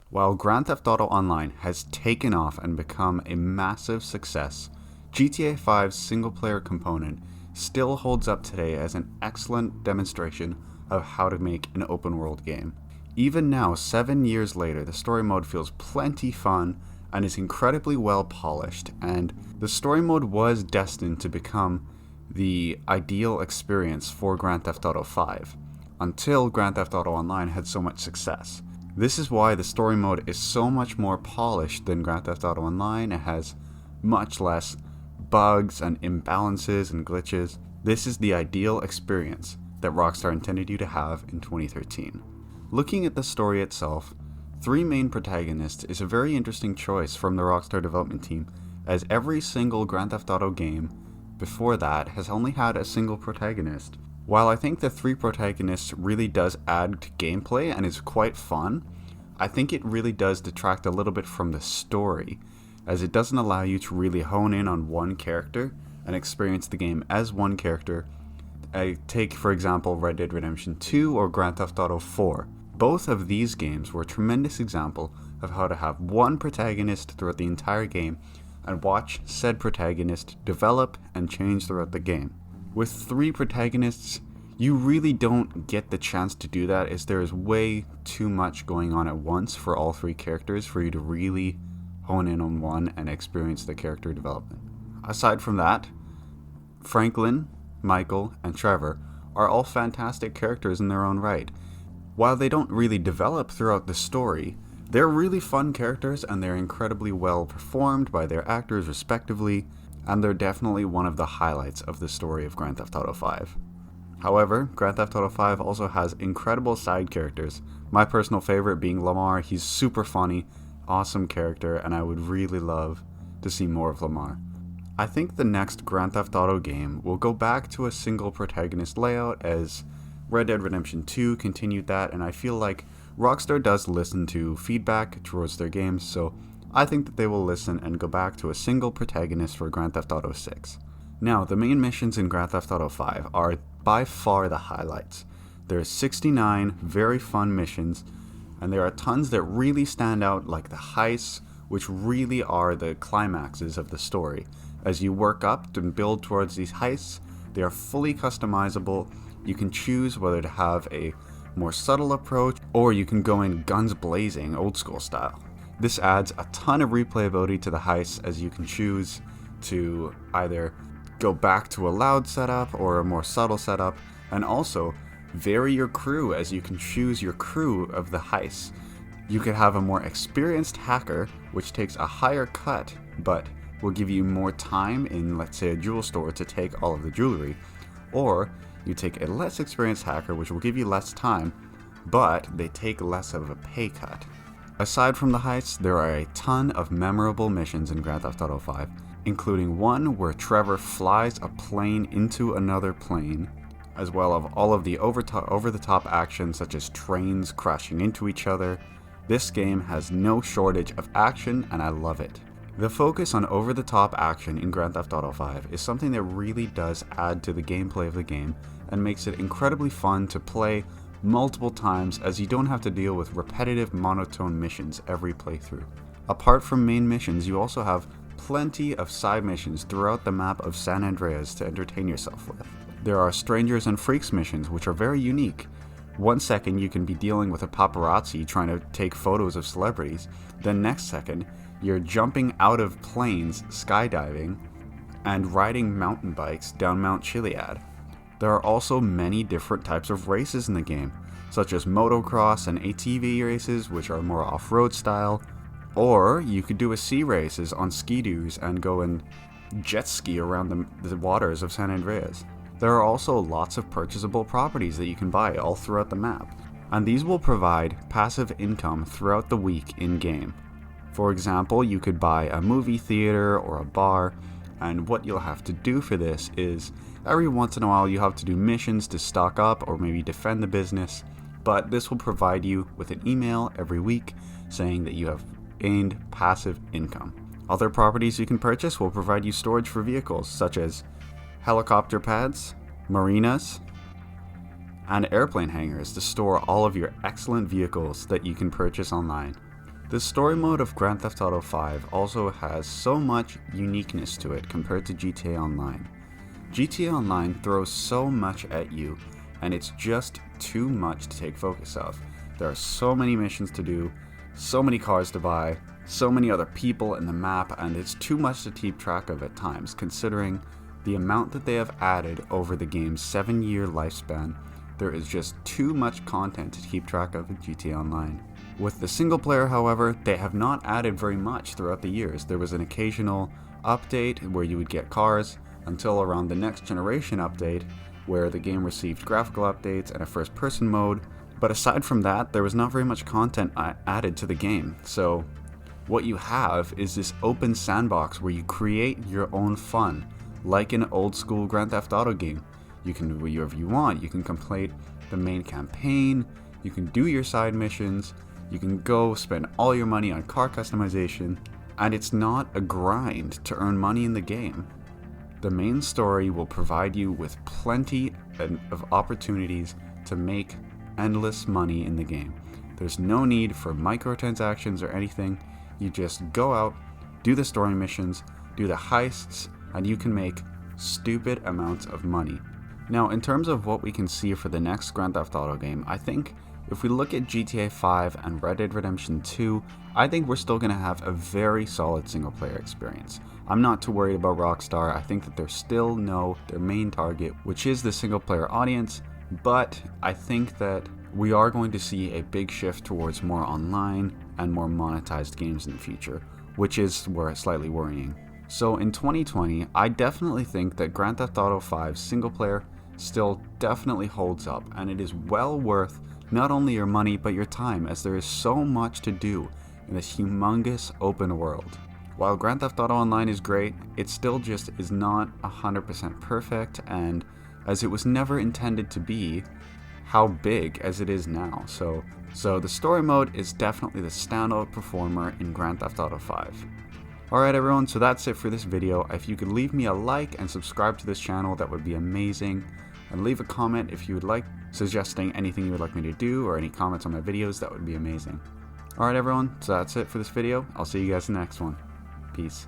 While Grand Theft Auto Online has taken off and become a massive success, GTA 5's single player component still holds up today as an excellent demonstration of how to make an open world game. Even now, 7 years later, the story mode feels plenty fun and is incredibly well polished, and the story mode was destined to become the ideal experience for Grand Theft Auto 5, until Grand Theft Auto Online had so much success. This is why the story mode is so much more polished than Grand Theft Auto Online. It has much less bugs and imbalances and glitches. This is the ideal experience that Rockstar intended you to have in 2013. Looking at the story itself, 3 main protagonists is a very interesting choice from the Rockstar development team, as every single Grand Theft Auto game before that has only had a single protagonist. While I think the 3 protagonists really does add to gameplay and is quite fun, I think it really does detract a little bit from the story, as it doesn't allow you to really hone in on one character and experience the game as one character. I take, for example, Red Dead Redemption 2 or Grand Theft Auto 4. Both of these games were a tremendous example of how to have one protagonist throughout the entire game and watch said protagonist develop and change throughout the game. With 3 protagonists, you really don't get the chance to do that, as there is way too much going on at once for all 3 characters for you to really hone in on one and experience the character development. Aside from that, Franklin, Michael, and Trevor are all fantastic characters in their own right. While they don't really develop throughout the story, they're really fun characters and they're incredibly well performed by their actors respectively, and they're definitely one of the highlights of the story of Grand Theft Auto 5. However, Grand Theft Auto 5 also has incredible side characters, my personal favorite being Lamar. He's super funny, awesome character, and I would really love to see more of Lamar. I think the next Grand Theft Auto game will go back to a single protagonist layout, as Red Dead Redemption 2 continued that, and I feel like Rockstar does listen to feedback towards their games, so I think that they will listen and go back to a single protagonist for Grand Theft Auto 6. Now, the main missions in Grand Theft Auto 5 are by far the highlights. There are 69 very fun missions, and there are tons that really stand out, like the heists, which really are the climaxes of the story. As you work up and build towards these heists, they are fully customizable. You can choose whether to have a more subtle approach, or you can go in guns blazing, old school style. This adds a ton of replayability to the heists, as you can choose to either go back to a loud setup or a more subtle setup, and also vary your crew, as you can choose your crew of the heists. You could have a more experienced hacker, which takes a higher cut, but will give you more time in, let's say, a jewel store to take all of the jewelry, or you take a less experienced hacker, which will give you less time, but they take less of a pay cut. Aside from the heists, there are a ton of memorable missions in Grand Theft Auto 5, including one where Trevor flies a plane into another plane, as well as all of the over-the-top action, such as trains crashing into each other. This game has no shortage of action, and I love it. The focus on over-the-top action in Grand Theft Auto 5 is something that really does add to the gameplay of the game and makes it incredibly fun to play multiple times, as you don't have to deal with repetitive monotone missions every playthrough. Apart from main missions, you also have plenty of side missions throughout the map of San Andreas to entertain yourself with. There are Strangers and Freaks missions, which are very unique. One second you can be dealing with a paparazzi trying to take photos of celebrities, then next second you're jumping out of planes, skydiving, and riding mountain bikes down Mount Chiliad. There are also many different types of races in the game, such as motocross and ATV races, which are more off-road style, or you could do a sea races on ski-doos and go and jet ski around the waters of San Andreas. There are also lots of purchasable properties that you can buy all throughout the map, and these will provide passive income throughout the week in-game. For example, you could buy a movie theater or a bar, and what you'll have to do for this is every once in a while you have to do missions to stock up or maybe defend the business, but this will provide you with an email every week saying that you have gained passive income. Other properties you can purchase will provide you storage for vehicles such as helicopter pads, marinas, and airplane hangars to store all of your excellent vehicles that you can purchase online. The story mode of Grand Theft Auto 5 also has so much uniqueness to it compared to GTA Online. GTA Online throws so much at you, and it's just too much to take focus of. There are so many missions to do, so many cars to buy, so many other people in the map, and it's too much to keep track of at times, considering the amount that they have added over the game's 7-year lifespan. There is just too much content to keep track of in GTA Online. With the single player, however, they have not added very much throughout the years. There was an occasional update where you would get cars until around the next generation update, where the game received graphical updates and a first person mode. But aside from that, there was not very much content added to the game. So what you have is this open sandbox where you create your own fun, like an old school Grand Theft Auto game. You can do whatever you want. You can complete the main campaign, you can do your side missions, you can go spend all your money on car customization, and it's not a grind to earn money in the game. The main story will provide you with plenty of opportunities to make endless money in the game. There's no need for microtransactions or anything. You just go out, do the story missions, do the heists, and you can make stupid amounts of money. Now, in terms of what we can see for the next Grand Theft Auto game, I think if we look at GTA 5 and Red Dead Redemption 2, I think we're still going to have a very solid single player experience. I'm not too worried about Rockstar. I think that they still know their main target, which is the single player audience, but I think that we are going to see a big shift towards more online and more monetized games in the future, which is slightly worrying. So in 2020, I definitely think that Grand Theft Auto 5 single player still definitely holds up, and it is well worth not only your money but your time, as there is so much to do in this humongous open world. While Grand Theft Auto Online is great, it still just is not 100% perfect, and as it was never intended to be how big as it is now. So the story mode is definitely the standout performer in Grand Theft Auto 5. Alright everyone, so that's it for this video. If you could leave me a like and subscribe to this channel, that would be amazing. And leave a comment if you would like, suggesting anything you would like me to do or any comments on my videos, that would be amazing. Alright everyone, so that's it for this video. I'll see you guys in the next one. Peace.